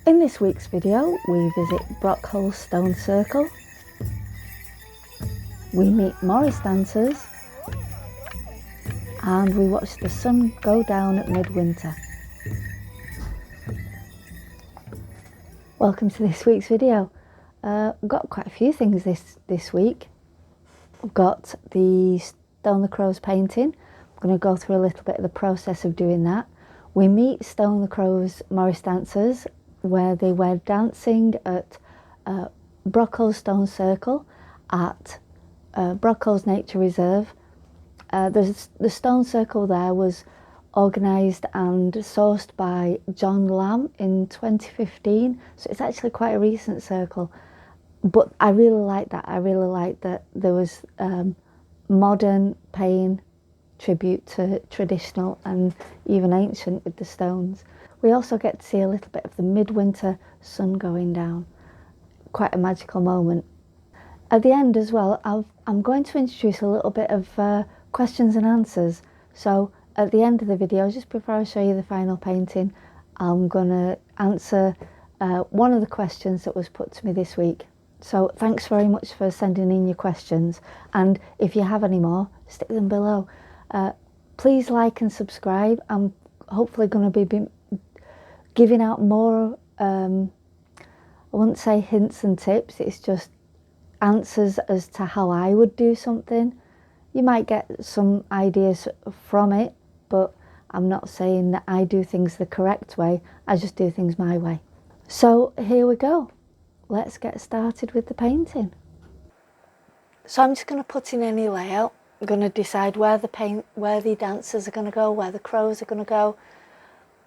In this week's video, we visit Brockholes Stone Circle, we meet Morris dancers, and we watch the sun go down at midwinter. Welcome to this week's video. We've got quite a few things this week. We've got the Stone the Crows painting. I'm going to go through a little bit of the process of doing that. We meet Stone the Crows Morris dancers where they were dancing at Brockholes Stone Circle at Brockholes Nature Reserve. The Stone Circle there was organised and sourced by John Lamb in 2015, so it's actually quite a recent circle. But I really like that. I really like that there was modern paying tribute to traditional and even ancient with the stones. We also get to see a little bit of the midwinter sun going down. Quite a magical moment. At the end as well, I'm going to introduce a little bit of questions and answers. So at the end of the video, just before I show you the final painting, I'm going to answer one of the questions that was put to me this week. So thanks very much for sending in your questions, and if you have any more, stick them below. Please like and subscribe. I'm hopefully going to be giving out more, I wouldn't say hints and tips, it's just answers as to how I would do something. You might get some ideas from it, but I'm not saying that I do things the correct way, I just do things my way. So here we go. Let's get started with the painting. So I'm just going to put in any layout. I'm going to decide where the dancers are going to go, where the crows are going to go.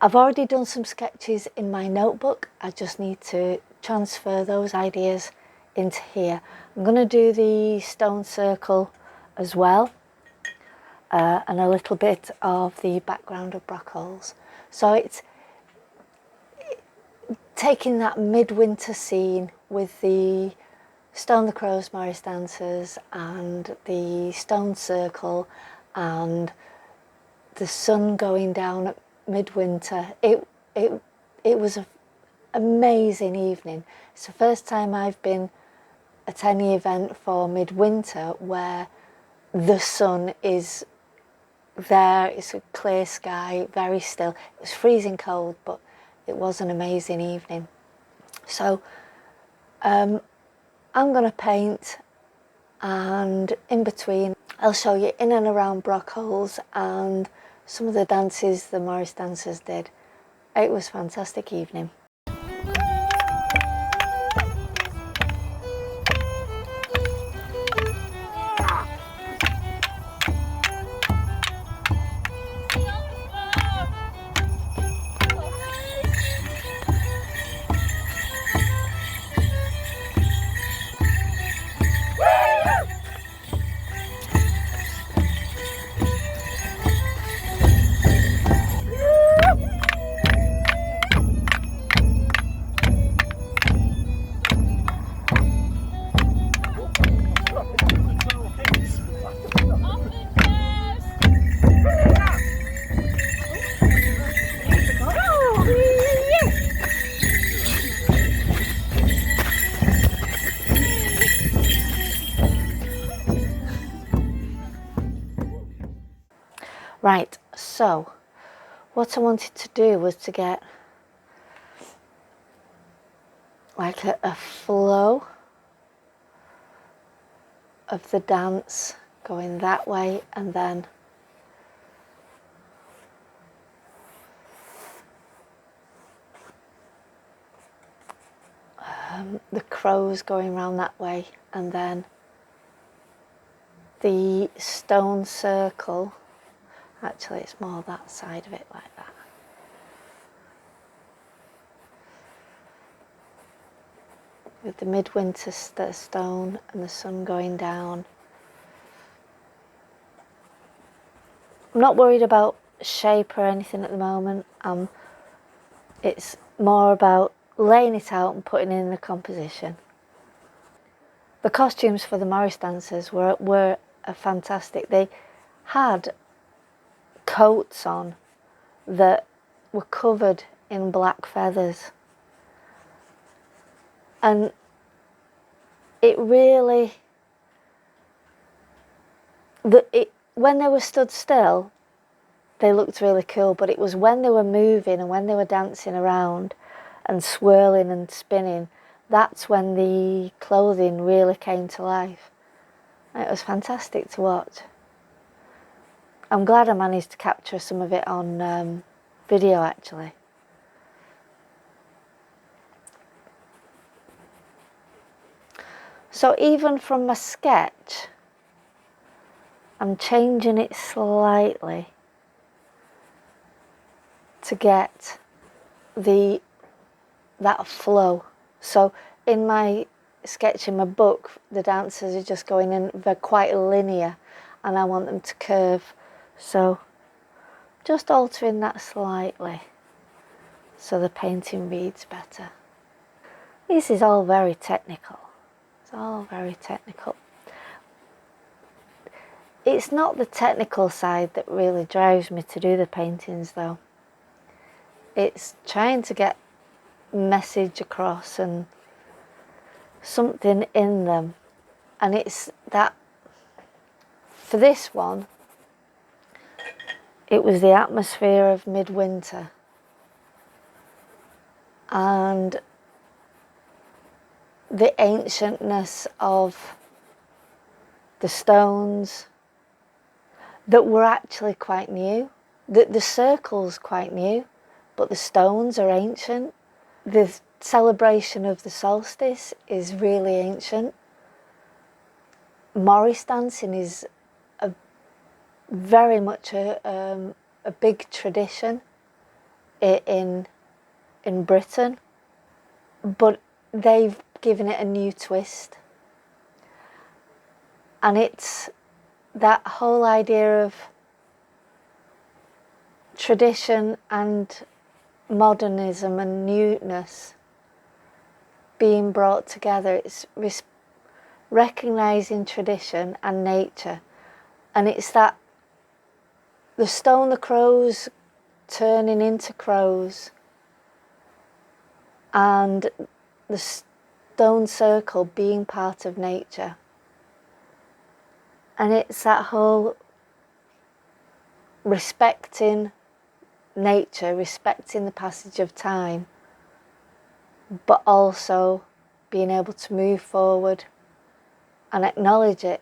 I've already done some sketches in my notebook. I just need to transfer those ideas into here. I'm going to do the stone circle as well, and a little bit of the background of Brockholes. So it's taking that midwinter scene with the Stone the Crows Morris dancers and the stone circle and the sun going down at midwinter. It was an amazing evening. It's the first time I've been at any event for midwinter where the sun is there. It's a clear sky, very still. It was freezing cold, but it was an amazing evening. So I'm going to paint, and in between I'll show you in and around Brockholes and some of the dances the Morris dancers did. It was a fantastic evening. Right, so what I wanted to do was to get like a flow of the dance going that way, and then the crows going around that way, and then the stone circle. Actually, it's more that side of it, like that. With the midwinter stone and the sun going down. I'm not worried about shape or anything at the moment. It's more about laying it out and putting in the composition. The costumes for the Morris dancers were fantastic. They had coats on that were covered in black feathers. And it really, when they were stood still, they looked really cool, but it was when they were moving and when they were dancing around and swirling and spinning, that's when the clothing really came to life. And it was fantastic to watch. I'm glad I managed to capture some of it on video actually. So even from my sketch, I'm changing it slightly to get that flow. So in my sketch in my book, the dancers are just going in, they're quite linear, and I want them to curve. So just altering that slightly so the painting reads better. This is all very technical. It's all very technical. It's not the technical side that really drives me to do the paintings though. It's trying to get message across and something in them. And it's that, for this one, it was the atmosphere of midwinter. And the ancientness of the stones that were actually quite new. The circle's quite new, but the stones are ancient. The celebration of the solstice is really ancient. Morris dancing is very much a big tradition in Britain, but they've given it a new twist. And it's that whole idea of tradition and modernism and newness being brought together. It's recognising tradition and nature. And it's that the stone, the crows turning into crows, and the stone circle being part of nature. And it's that whole respecting nature, respecting the passage of time, but also being able to move forward and acknowledge it.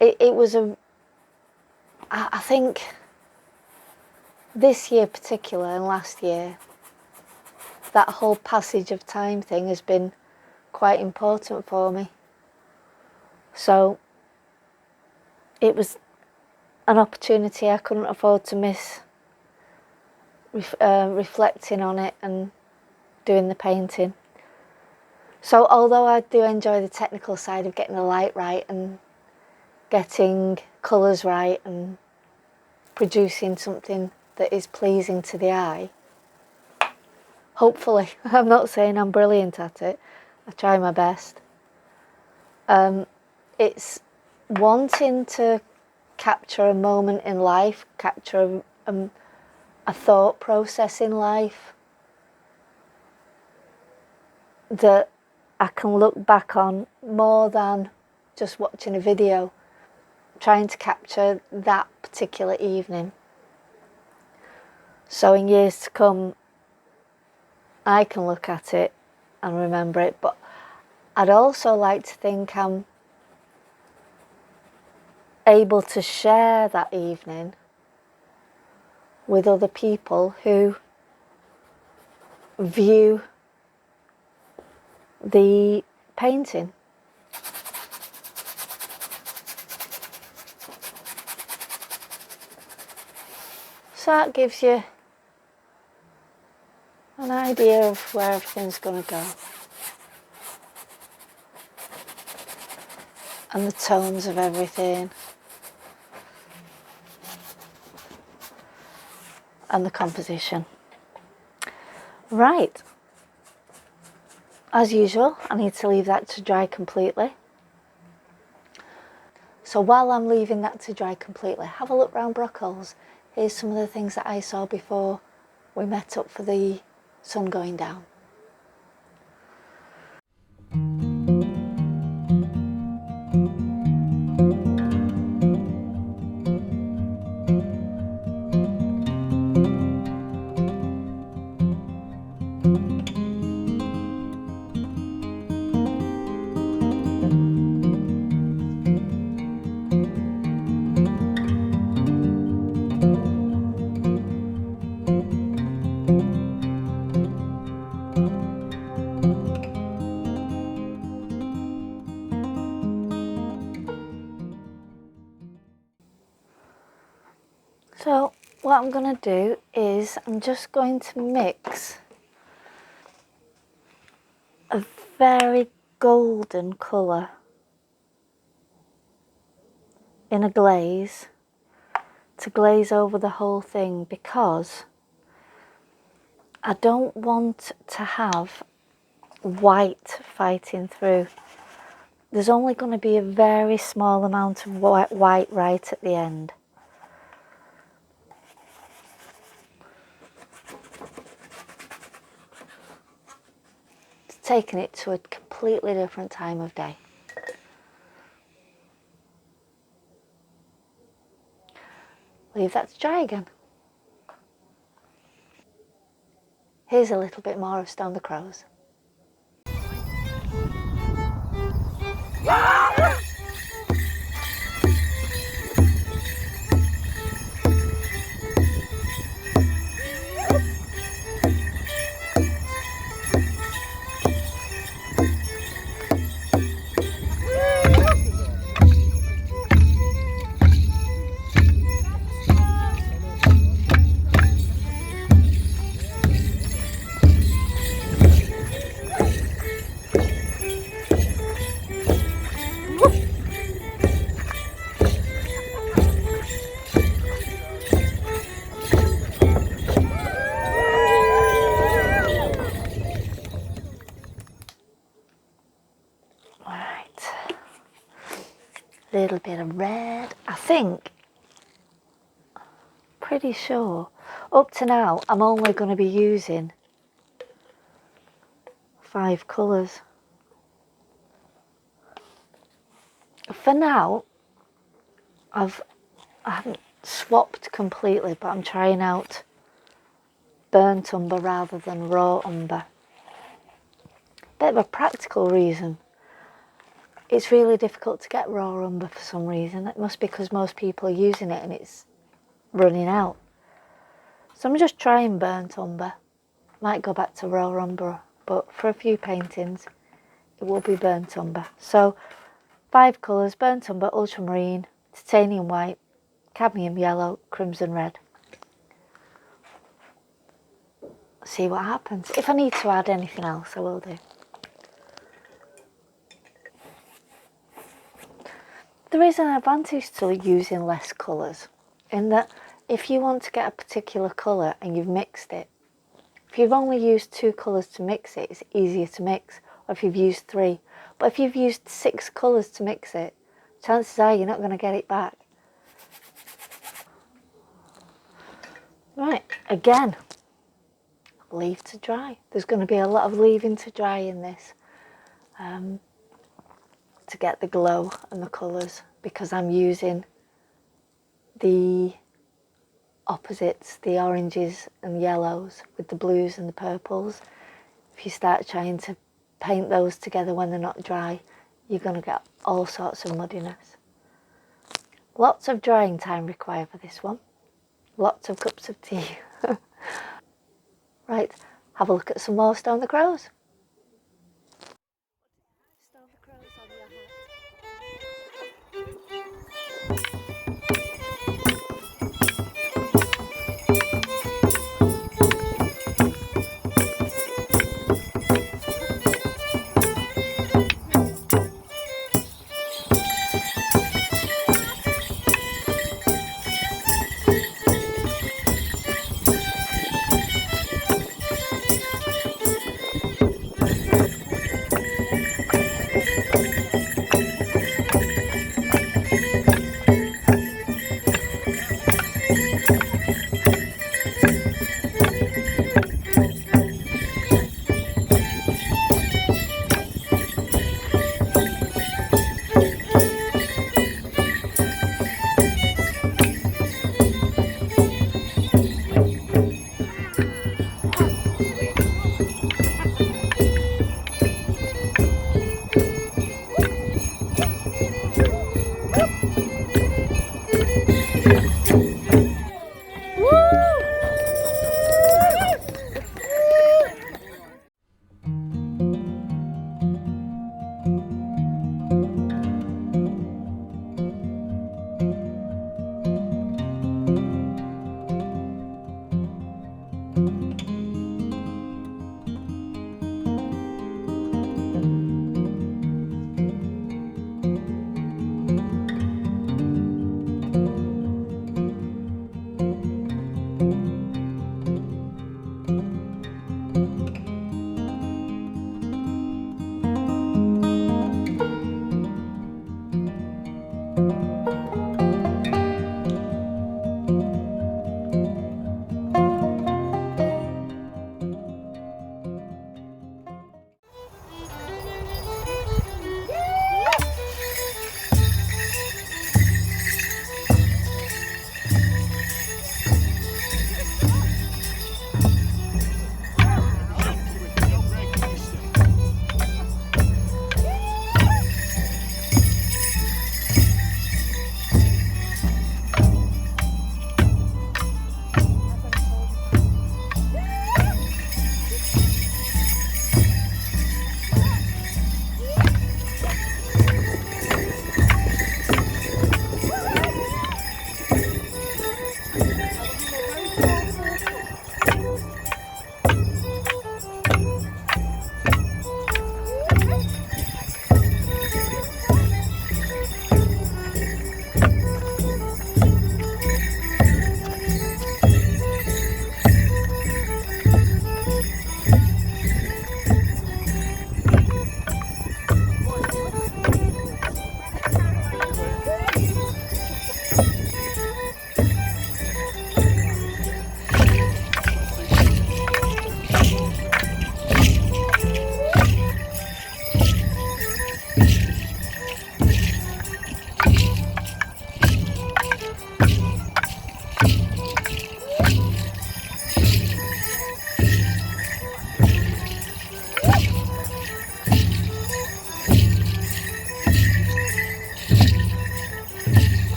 It was I think this year particular and last year, that whole passage of time thing has been quite important for me. So it was an opportunity I couldn't afford to miss, reflecting on it and doing the painting. So although I do enjoy the technical side of getting the light right and getting colours right and producing something that is pleasing to the eye, hopefully, I'm not saying I'm brilliant at it, I try my best. It's wanting to capture a moment in life, capture a thought process in life that I can look back on more than just watching a video, trying to capture that particular evening. So in years to come, I can look at it and remember it, but I'd also like to think I'm able to share that evening with other people who view the painting. So that gives you an idea of where everything's going to go. And the tones of everything. And the composition. Right. As usual, I need to leave that to dry completely. So while I'm leaving that to dry completely, have a look round Brockholes. Here's some of the things that I saw before we met up for the sun going down. So what I'm going to do is I'm just going to mix a very golden colour in a glaze to glaze over the whole thing, because I don't want to have white fighting through. There's only going to be a very small amount of white right at the end. It's taking it to a completely different time of day. Leave that to dry again. Here's a little bit more of Stone the Crows. Little bit of red. I think, pretty sure, up to now I'm only going to be using 5 colours. For now, I haven't swapped completely, but I'm trying out burnt umber rather than raw umber. Bit of a practical reason. It's really difficult to get raw umber for some reason. It must be because most people are using it and it's running out. So I'm just trying burnt umber. Might go back to raw umber, but for a few paintings it will be burnt umber. So 5 colours: burnt umber, ultramarine, titanium white, cadmium yellow, crimson red. See what happens. If I need to add anything else, I will do. There is an advantage to using less colours, in that if you want to get a particular colour and you've mixed it, if you've only used 2 colours to mix it, it's easier to mix, or if you've used 3. But if you've used 6 colours to mix it, chances are you're not going to get it back. Right, again, leave to dry. There's going to be a lot of leaving to dry in this. To get the glow and the colours, because I'm using the opposites, the oranges and yellows with the blues and the purples. If you start trying to paint those together when they're not dry, you're going to get all sorts of muddiness. Lots of drying time required for this one. Lots of cups of tea. Right, have a look at some more Stone the Crows. Stone the Crows on your hat.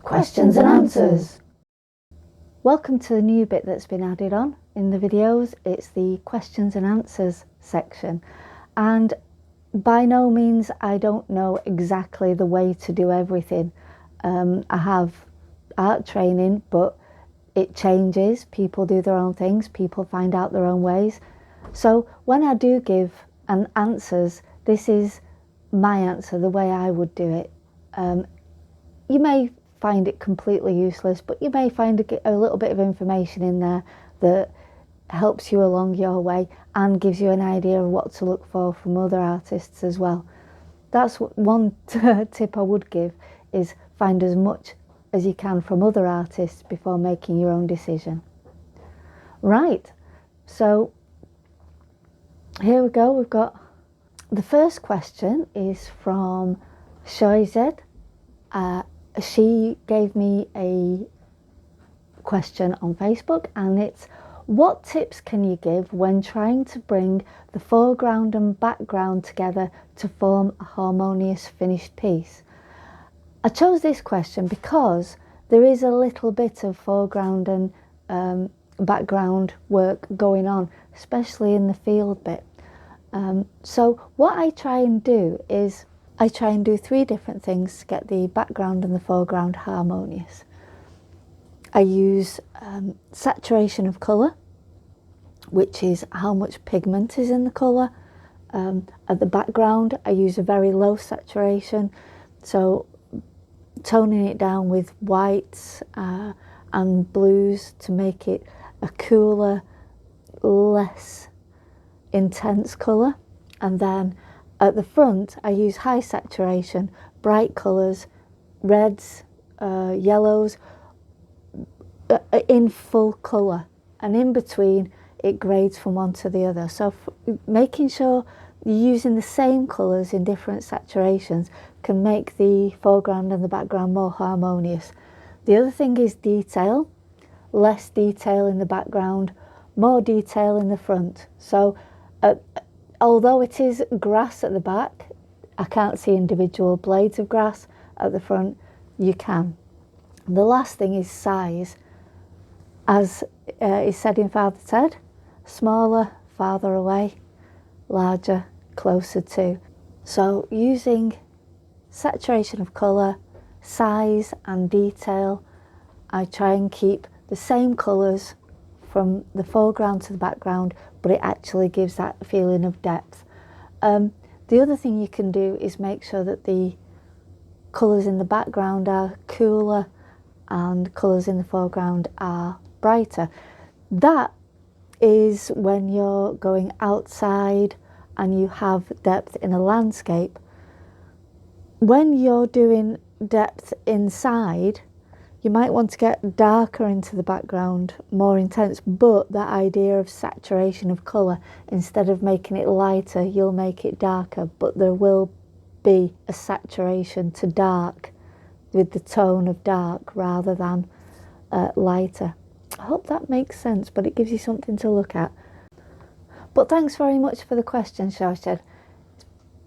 Questions and answers. Welcome to the new bit that's been added on in the videos. It's the questions and answers section, and by no means I don't know exactly the way to do everything. I have art training, but it changes. People do their own things, people find out their own ways. So when I do give an answers, this is my answer, the way I would do it. You may find it completely useless, but you may find a little bit of information in there that helps you along your way and gives you an idea of what to look for from other artists as well. That's one tip I would give, is find as much as you can from other artists before making your own decision. Right, so here we go. We've got the first question is from Shoized. She gave me a question on Facebook, and it's: what tips can you give when trying to bring the foreground and background together to form a harmonious finished piece? I chose this question because there is a little bit of foreground and background work going on, especially in the field bit. So what I try and do is I try and do 3 different things to get the background and the foreground harmonious. I use saturation of colour, which is how much pigment is in the colour. At the background, I use a very low saturation, so toning it down with whites and blues to make it a cooler, less intense colour. And then at the front, I use high saturation, bright colours, reds, yellows, in full colour, and in between it grades from one to the other. So making sure you're using the same colours in different saturations can make the foreground and the background more harmonious. The other thing is detail. Less detail in the background, more detail in the front. So although it is grass at the back, I can't see individual blades of grass. At the front, you can. The last thing is size. As is said in Father Ted, smaller, farther away, larger, closer to. So using saturation of colour, size and detail, I try and keep the same colours from the foreground to the background, but it actually gives that feeling of depth. The other thing you can do is make sure that the colours in the background are cooler and colours in the foreground are brighter. That is when you're going outside and you have depth in a landscape. When you're doing depth inside, you might want to get darker into the background, more intense, but that idea of saturation of colour, instead of making it lighter, you'll make it darker, but there will be a saturation to dark with the tone of dark rather than lighter. I hope that makes sense, but it gives you something to look at. But thanks very much for the question, Shorshed.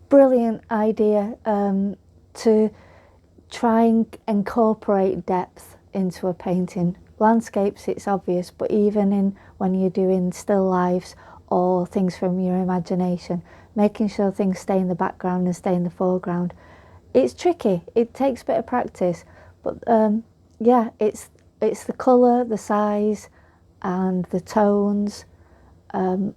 Brilliant idea to try and incorporate depth into a painting. Landscapes, it's obvious, but even when you're doing still lifes or things from your imagination, making sure things stay in the background and stay in the foreground. It's tricky, it takes a bit of practice, but yeah, it's the colour, the size, and the tones, and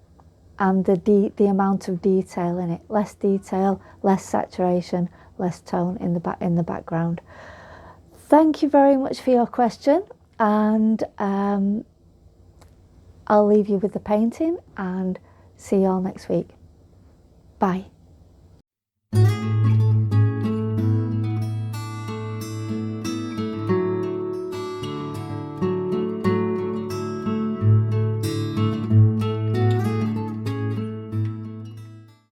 the amount of detail in it. Less detail, less saturation, less tone in the background. Thank you very much for your question, and I'll leave you with the painting and see you all next week. Bye.